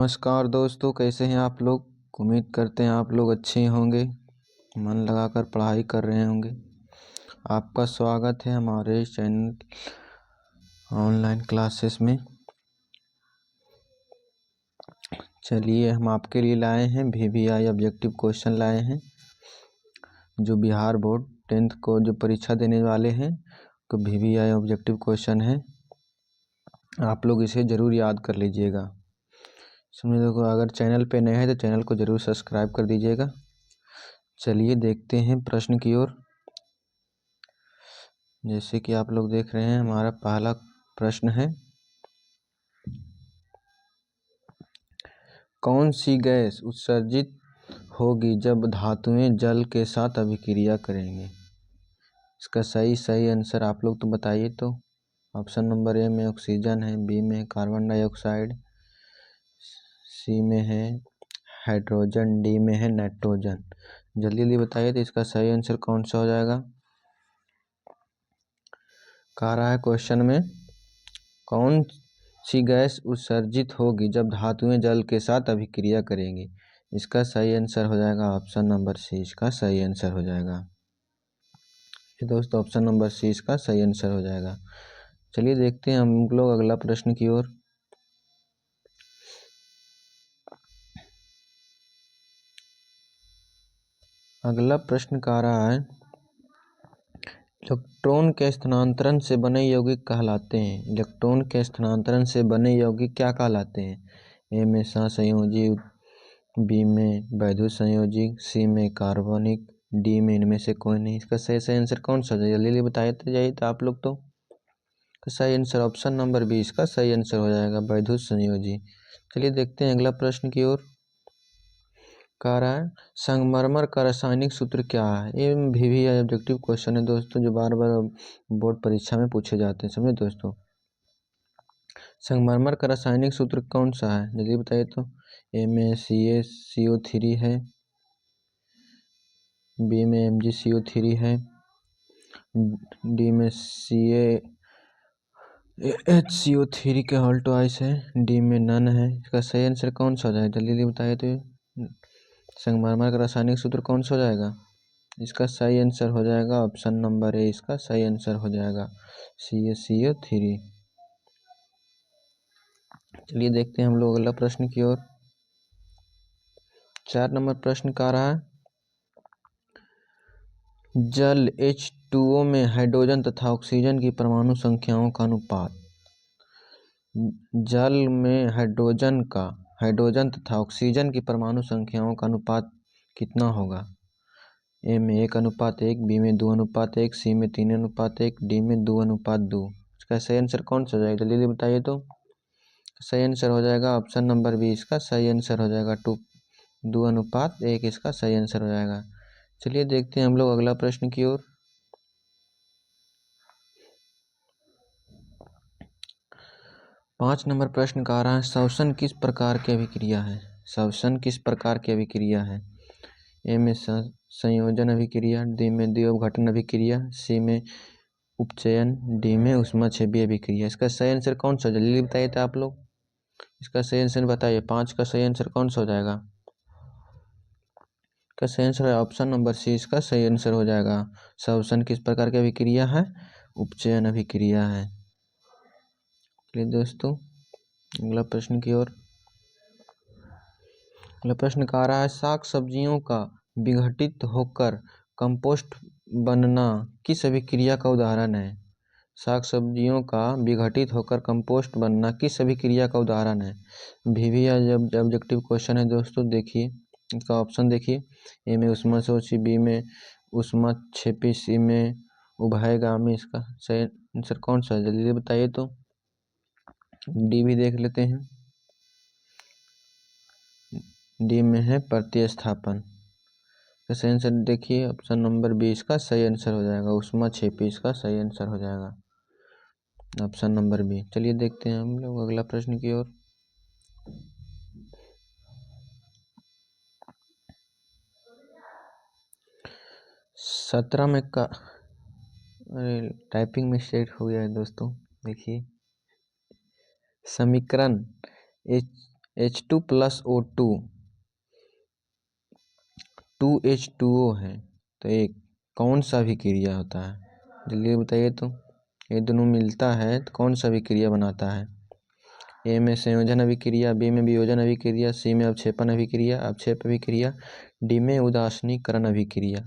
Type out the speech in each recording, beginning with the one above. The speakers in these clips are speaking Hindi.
नमस्कार दोस्तों, कैसे हैं आप लोग। उम्मीद करते हैं आप लोग अच्छे होंगे, मन लगाकर पढ़ाई कर रहे होंगे। आपका स्वागत है हमारे चैनल ऑनलाइन क्लासेस में। चलिए, हम आपके लिए लाए हैं VVI ऑब्जेक्टिव क्वेश्चन लाए हैं, जो बिहार बोर्ड 10th को जो परीक्षा देने वाले हैं तो VVI ऑब्जेक्टिव क्वेश्चन है। आप लोग इसे ज़रूर याद कर लीजिएगा। समझ लो, अगर चैनल पे नए हैं तो चैनल को ज़रूर सब्सक्राइब कर दीजिएगा। चलिए देखते हैं प्रश्न की ओर। जैसे कि आप लोग देख रहे हैं, हमारा पहला प्रश्न है, कौन सी गैस उत्सर्जित होगी जब धातुएं जल के साथ अभिक्रिया करेंगे। इसका सही आंसर आप लोग तो बताइए। तो ऑप्शन नंबर ए में ऑक्सीजन है, बी में कार्बन डाइऑक्साइड, सी में है हाइड्रोजन, डी में है नाइट्रोजन। जल्दी जल्दी बताइए तो इसका सही आंसर कौन सा हो जाएगा। कह रहा है क्वेश्चन में, कौन सी गैस उत्सर्जित होगी जब धातुएं जल के साथ अभिक्रिया करेंगी। इसका सही आंसर हो जाएगा ऑप्शन नंबर सी, इसका सही आंसर हो जाएगा। ये दोस्तों ऑप्शन नंबर सी इसका सही आंसर हो जाएगा। चलिए देखते हैं हम लोग अगला प्रश्न की ओर। अगला प्रश्न कह रहा है, इलेक्ट्रॉन के स्थानांतरण से बने यौगिक कहलाते हैं। इलेक्ट्रॉन के स्थानांतरण से बने यौगिक क्या कहलाते हैं। ए में सहसंयोजी, बी में वैद्युत संयोजी, सी में कार्बनिक, डी में इनमें से कोई नहीं। इसका सही आंसर कौन सा है, जल्दी बताए तो जाइए तो आप लोग। तो सही आंसर ऑप्शन नंबर बी इसका सही आंसर हो जाएगा, वैद्युत संयोजी। चलिए देखते हैं अगला प्रश्न की ओर। कह रहा है, संगमरमर का रासायनिक सूत्र क्या है। ये VVI ऑब्जेक्टिव क्वेश्चन है दोस्तों, जो बार बार बोर्ड परीक्षा में पूछे जाते हैं। समझे दोस्तों, संगमरमर का रासायनिक सूत्र कौन सा है, जल्दी बताइए तो। ए में CaCO3 है, बी में MgCO3 है, डी में CaHCO3 के होल ट्वाइस है, डी में नन है। इसका सही आंसर कौन सा हो जाएगा, जल्दी जल्दी बताइए तो। संगमरमर का रासायनिक सूत्र कौन सा हो जाएगा। इसका सही आंसर हो जाएगा ऑप्शन नंबर ए, इसका सही आंसर हो जाएगा CaCO3। चलिए देखते हैं हम लोग अगला प्रश्न की ओर। 4 नंबर प्रश्न कह रहा है, जल H2O में हाइड्रोजन तथा ऑक्सीजन की परमाणु संख्याओं का अनुपात। जल में हाइड्रोजन तथा ऑक्सीजन की परमाणु संख्याओं का अनुपात कितना होगा। ए में 1:1, बी में 2:1, सी में 3:1, डी में 2:2। इसका सही आंसर कौन सा हो जाएगा, जल्दी बताइए तो। सही आंसर हो जाएगा ऑप्शन नंबर बी, इसका सही आंसर हो जाएगा 2:1, इसका सही आंसर हो जाएगा। चलिए देखते हैं हम लोग अगला प्रश्न की ओर। 5 नंबर प्रश्न कह रहा है, श्वसन किस प्रकार की अभिक्रिया है। श्वसन किस प्रकार की अभिक्रिया है। ए में संयोजन अभिक्रिया, डी में द्विअवघटन अभिक्रिया, सी में उपचयन, डी में ऊष्माक्षेपी अभिक्रिया। इसका सही आंसर कौन सा, जल्दी बताइए तो आप लोग। इसका सही आंसर बताइए, 5 का सही आंसर कौन सा हो जाएगा। इसका सही आंसर है ऑप्शन नंबर सी, इसका सही आंसर हो जाएगा। श्वसन किस प्रकार की अभिक्रिया है, उपचयन अभिक्रिया है। चलिए दोस्तों अगला प्रश्न की ओर। अगला प्रश्न कह रहा है, साग सब्जियों का विघटित होकर कंपोस्ट बनना किस अभिक्रिया का उदाहरण है। साग सब्जियों का विघटित होकर कंपोस्ट बनना किस अभिक्रिया का उदाहरण है। VVI जब ऑब्जेक्टिव क्वेश्चन है दोस्तों, देखिए इसका ऑप्शन देखिए। ए में ऊष्माशोषी, बी में ऊष्माक्षेपी, सी में उभयगामी। इसका सही आंसर कौन सा है, जल्दी बताइए तो। डी भी देख लेते हैं, डी में है प्रतिस्थापन। सही आंसर देखिए ऑप्शन नंबर बी, इसका सही आंसर हो जाएगा, ऊष्माक्षेपी। इसका सही आंसर हो जाएगा ऑप्शन नंबर बी। चलिए देखते हैं हम लोग अगला प्रश्न की ओर। 17 में का, अरे टाइपिंग मिस्टेक हो गया है दोस्तों। देखिए, समीकरण H2 प्लस O2 2H2O है, तो ये कौन सा अभिक्रिया होता है? जल्दी बताइए। तो ये दोनों मिलता है तो कौन सा अभिक्रिया बनाता है? ए में संयोजन अभिक्रिया, बी में वियोजन अभिक्रिया, सी में अवक्षेपण अभिक्रिया, अवक्षेप अभिक्रिया, डी में उदासीनीकरण अभिक्रिया।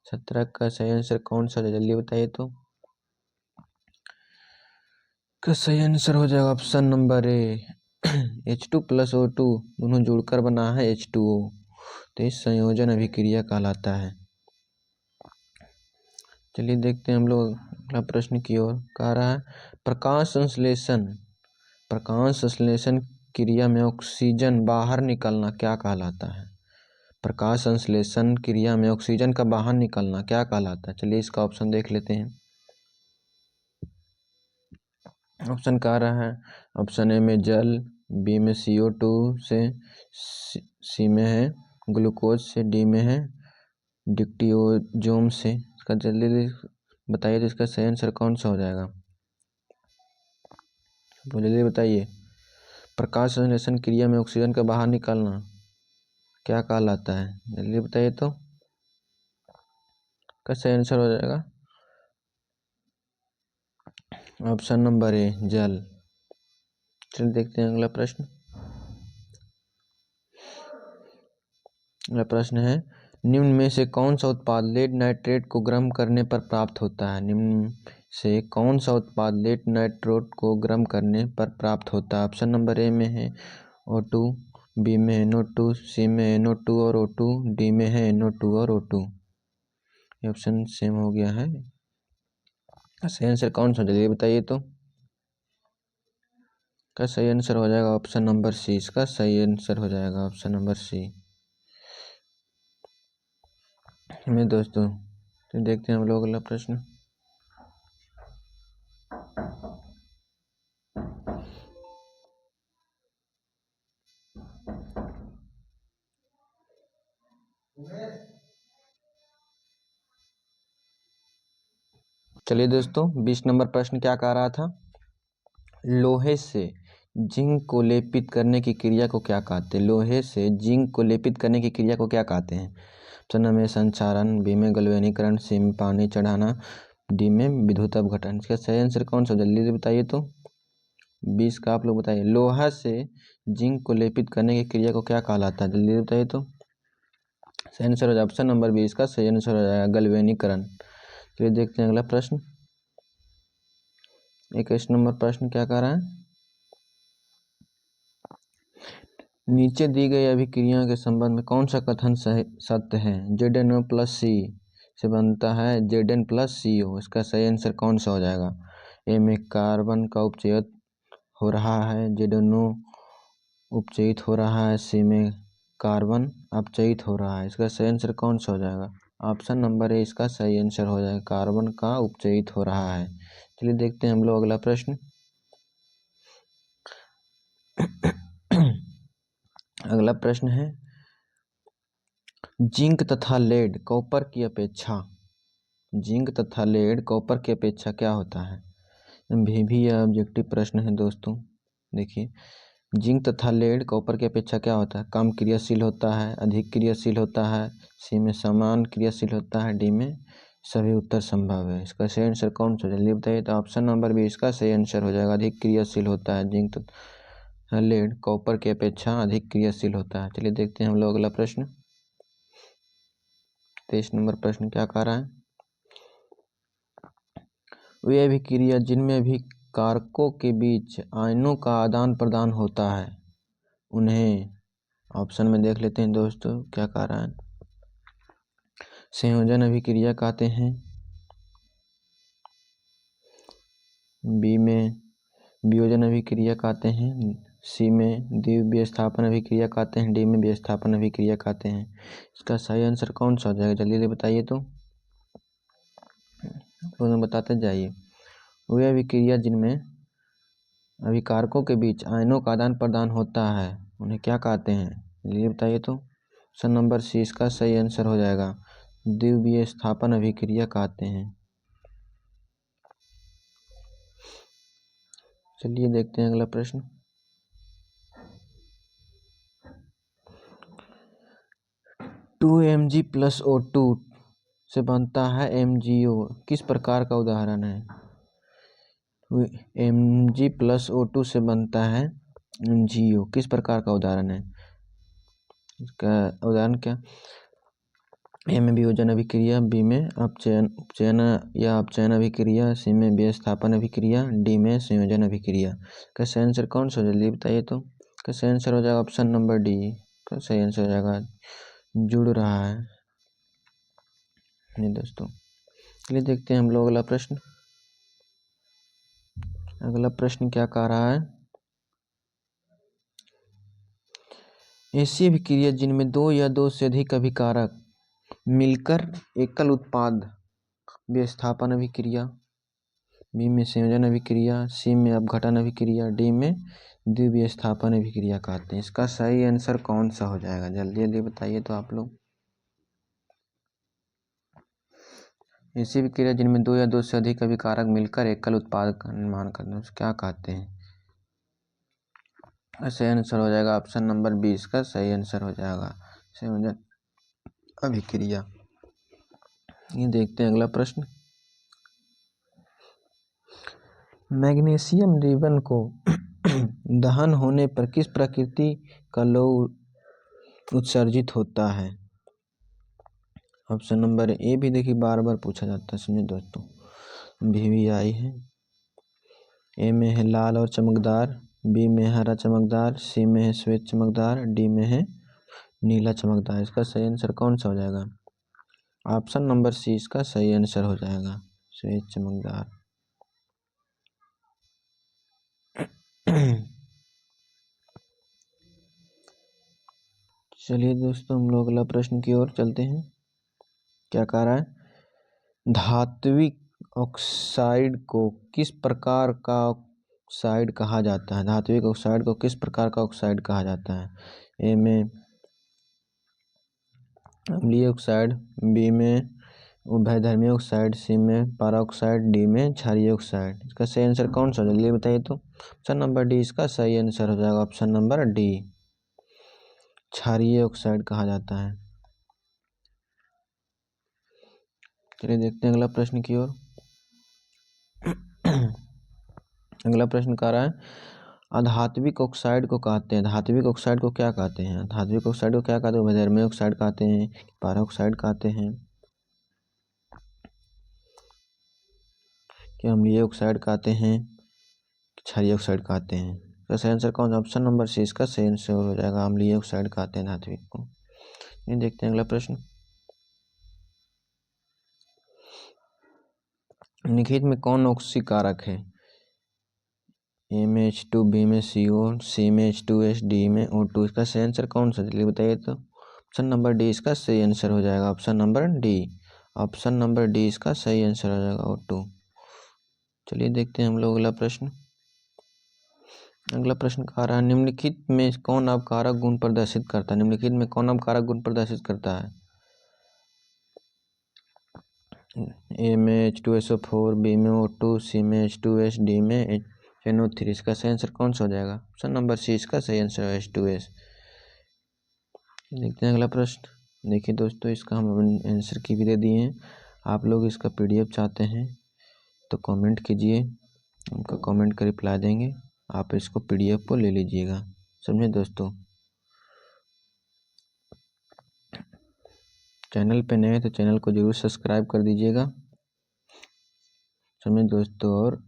17 का सही आंसर कौन सा है? जल्दी बताइए। तो का सही आंसर हो जाएगा option number A, H2 plus O2 दोनों जुड़कर बना है H2O, तो इस संयोजन अभिक्रिया कहलाता है। चलिए देखते हैं हम लोग अगला प्रश्न की ओर। कह रहा है प्रकाश संश्लेषण क्रिया में ऑक्सीजन बाहर निकलना क्या कहलाता है? प्रकाश संश्लेषण क्रिया में ऑक्सीजन का बाहर निकलना क्या कहलाता है? चलिए इसका ऑप्शन देख लेते हैं। ऑप्शन कह रहा है ऑप्शन ए में जल, बी में CO2 से, सी में है ग्लूकोज से, डी में है डिक्टियोजोम से। इसका जल्दी बताइए तो इसका सही आंसर कौन सा हो जाएगा? जल्दी बताइए। प्रकाश संश्लेषण क्रिया में ऑक्सीजन का बाहर निकलना क्या कहलाता है? जल्दी बताइए। तो का सही आंसर हो जाएगा ऑप्शन नंबर ए, जल। चलिए देखते हैं अगला प्रश्न। अगला प्रश्न है निम्न में से कौन सा उत्पाद लेड नाइट्रेट को गर्म करने पर प्राप्त होता है? निम्न से कौन सा उत्पाद लेड नाइट्रेट को गर्म करने पर प्राप्त होता है? ऑप्शन नंबर ए में है O2, बी में NO2, सी में NO2 और O2, डी में है NO2 और O2। ये ऑप्शन सेम हो गया है। सही आंसर कौन सा? जल्दी बताइए। तो का सही आंसर हो जाएगा ऑप्शन नंबर सी। इसका सही आंसर हो जाएगा ऑप्शन नंबर सी में दोस्तों। तो देखते हैं हम लोग अगला प्रश्न। चलिए दोस्तों 20 नंबर प्रश्न क्या कह रहा था? लोहे से जिंक को लेपित करने की क्रिया को क्या कहते हैं? लोहे से जिंक को लेपित करने की क्रिया को क्या कहते हैं? ऑप्शन में संचारण, बी में गलवेनीकरण, सी में पानी चढ़ाना, डी में विद्युत अपघटन। इसका सही आंसर कौन सा? जल्दी से बताइए। तो 20 का आप लोग बताइए। लोहा से जिंक को लेपित करने की क्रिया को क्या कहलाता है? जल्दी बताइए। तो सही आंसर हो जाए ऑप्शन नंबर 20 का सही आंसर हो जाएगा गलवेनीकरण। चलिए देखते हैं अगला प्रश्न। 21 नंबर प्रश्न क्या कह रहा है? नीचे दी गई अभिक्रिया के संबंध में कौन सा कथन सत्य है? ZnO प्लस सी से बनता है Zn प्लस CO। इसका सही आंसर कौन सा हो जाएगा? ए में कार्बन का उपचयित हो रहा है, ZnO उपचयित हो रहा है, सी में कार्बन अपचयित हो रहा है। इसका सही आंसर कौन सा हो जाएगा? ऑप्शन नंबर ए इसका सही आंसर हो जाएगा, कार्बन का उपचयित हो रहा है। चलिए देखते हैं हम लोग अगला प्रश्न। अगला प्रश्न है जिंक तथा लेड कॉपर की अपेक्षा क्या होता है? भी यह ऑब्जेक्टिव प्रश्न है दोस्तों। देखिए जिंक तथा लेड कॉपर की अपेक्षा क्या होता है? कम क्रियाशील होता है, अधिक क्रियाशील होता है, सी में समान क्रियाशील होता है, डी में सभी उत्तर संभव है। इसका सही आंसर कौन सा? जल्दी बताइए। तो ऑप्शन नंबर बी इसका सही आंसर हो जाएगा, अधिक क्रियाशील होता है। जिंक तथा लेड कॉपर की अपेक्षा अधिक क्रियाशील होता है। चलिए देखते हैं हम लोग अगला प्रश्न। 23 नंबर प्रश्न क्या कह रहा है? वे अभिक्रिया जिनमें भी कारकों के बीच आयनों का आदान प्रदान होता है उन्हें, ऑप्शन में देख लेते हैं दोस्तों क्या कह रहा है। संयोजन अभिक्रिया कहते हैं, बी में वियोजन अभिक्रिया कहते हैं, सी में द्विविस्थापन अभिक्रिया कहते हैं, डी में विस्थापन अभिक्रिया कहते हैं। इसका सही आंसर कौन सा हो जाएगा? जल्दी से बताइए। तो दोनों बताते जाइए। वे अभिक्रिया जिनमें अभिकारकों के बीच आयनों का आदान प्रदान होता है उन्हें क्या कहते हैं? जल्दी बताइए। तो ऑप्शन नंबर सी इसका सही आंसर हो जाएगा, द्विविस्थापन अभिक्रिया कहते हैं। चलिए देखते हैं अगला प्रश्न। 2mg प्लस O2 से बनता है MgO, किस प्रकार का उदाहरण है? Mg प्लस O2 से बनता है MgO, किस प्रकार का उदाहरण है? इसका उदाहरण क्या? ए में वियोजन अभिक्रिया, बी में अपचयन या अपचयन अभिक्रिया, सी में विस्थापन अभिक्रिया, डी में संयोजन अभिक्रिया। का सही आंसर कौन सा हो जल्दी बताइए तो। का सही आंसर हो जाएगा ऑप्शन नंबर डी। का सही आंसर हो जाएगा जुड़ रहा है। नहीं दोस्तों, चलिए देखते हैं हम लोग अगला प्रश्न। अगला प्रश्न क्या कह रहा है? ऐसी अभिक्रिया जिनमें दो या दो से अधिक अभिकारक मिलकर एकल उत्पाद, विस्थापन अभिक्रिया, बी में संयोजन अभिक्रिया, सी में अपघटन अभिक्रिया, डी में द्विविस्थापन अभिक्रिया कहते हैं। इसका सही आंसर कौन सा हो जाएगा? जल्दी जल्दी बताइए तो आप लोग। ऐसी अभिक्रिया जिनमें दो या दो से अधिक अभिकारक मिलकर एकल उत्पाद का निर्माण करते हैं, क्या कहते हैं? सही आंसर हो जाएगा ऑप्शन नंबर 20 का सही आंसर हो जाएगा संयोजन अभिक्रिया। ये देखते हैं अगला प्रश्न। मैग्नीशियम रिबन को दहन होने पर किस प्रकृति का लौह उत्सर्जित होता है? ऑप्शन नंबर ए भी देखिए बार बार पूछा जाता है, समझे दोस्तों, भी आई है। ए में है लाल और चमकदार, बी में हरा चमकदार, सी में है श्वेत चमकदार, डी में है नीला चमकदार। इसका सही आंसर कौन सा हो जाएगा? ऑप्शन नंबर सी इसका सही आंसर हो जाएगा, श्वेत चमकदार। चलिए दोस्तों हम लोग अगला प्रश्न की ओर चलते हैं। क्या कह रहा है? धात्विक ऑक्साइड को किस प्रकार का ऑक्साइड कहा जाता है? धात्विक ऑक्साइड को किस प्रकार का ऑक्साइड कहा जाता है? ए में अम्लीय ऑक्साइड, बी में उभयधर्मी ऑक्साइड, सी में पैराऑक्साइड, डी में क्षारीय ऑक्साइड। इसका सही आंसर कौन सा? जल्दी बताइए तो। ऑप्शन नंबर डी इसका सही आंसर हो जाएगा, ऑप्शन नंबर डी, क्षारीय ऑक्साइड कहा जाता है। चलिए देखते हैं अगला प्रश्न की ओर। अगला प्रश्न कह रहा है अधात्विक ऑक्साइड को कहते हैं, धात्विक ऑक्साइड को क्या कहते हैं? धात्विक ऑक्साइड को क्या कहते हैं? उभयधर्मी ऑक्साइड कहते हैं, पैराऑक्साइड कहते हैं, कि अम्लीय ऑक्साइड कहते हैं, क्षारीय ऑक्साइड कहते हैं। तो सही आंसर कौन सा? ऑप्शन नंबर सी इसका सही आंसर हो जाएगा, अम्लीय ऑक्साइड कहते हैं धात्विक को। ये देखते हैं अगला प्रश्न। निम्नलिखित में कौन ऑक्सीकारक है? ए में H2, बी में CO, सी में H2S, डी में O2। इसका सही आंसर कौन सा? जल्दी बताइए तो। ऑप्शन नंबर डी इसका सही आंसर हो जाएगा, option number D, option number D इसका सही आंसर हो जाएगा O2। चलिए देखते हैं हम लोग अगला प्रश्न। अगला प्रश्न कह रहा है निम्नलिखित में कौन अपकारक गुण प्रदर्शित करता है? निम्नलिखित में कौन अपकारक गुण प्रदर्शित करता है? ए में H2SO4, बी में O2, सी में H2S, डी में NO3। इसका सही आंसर कौन सा हो जाएगा? ऑप्शन नंबर सी इसका सही आंसर है H2S। देखते हैं अगला प्रश्न। देखिए दोस्तों इसका हम आंसर की भी दे दिए हैं। आप लोग इसका PDF चाहते हैं तो कमेंट कीजिए, उनका कमेंट का रिप्लाई देंगे, आप इसको PDF को ले लीजिएगा, समझे दोस्तों। चैनल पे नए हैं तो चैनल को जरूर सब्सक्राइब कर दीजिएगा, समझे दोस्तों। और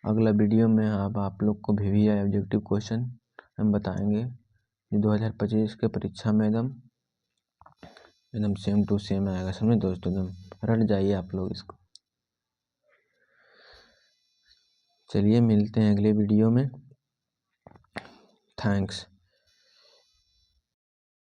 अगला वीडियो में अब आप लोग को VVI ऑब्जेक्टिव क्वेश्चन हम बताएंगे जो 2025 के परीक्षा में एकदम सेम टू सेम आएगा, समझे दोस्तों, एकदम रट जाइए आप लोग इसको। चलिए मिलते हैं अगले वीडियो में। थैंक्स।